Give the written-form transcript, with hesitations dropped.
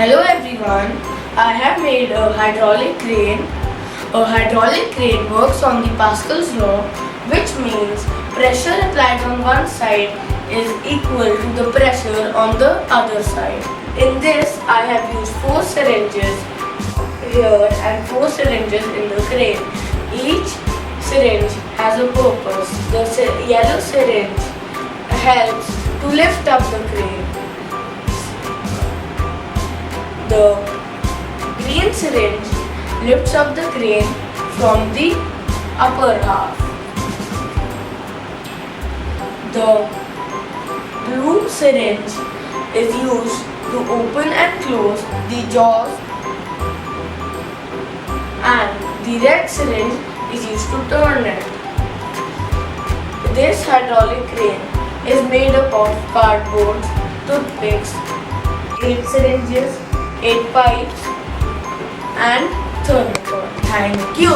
Hello everyone, I have made a hydraulic crane. A hydraulic crane works on the Pascal's law, which means pressure applied on one side is equal to the pressure on the other side. In this, I have used 4 syringes here and 4 syringes in the crane. Each syringe has a purpose. The yellow syringe helps to lift up the crane. The green syringe lifts up the crane from the upper half. The blue syringe is used to open and close the jaws, and the red syringe is used to turn it. This hydraulic crane is made up of cardboard, toothpicks, 8 syringes, 8 pipes and thermocol. Thank you.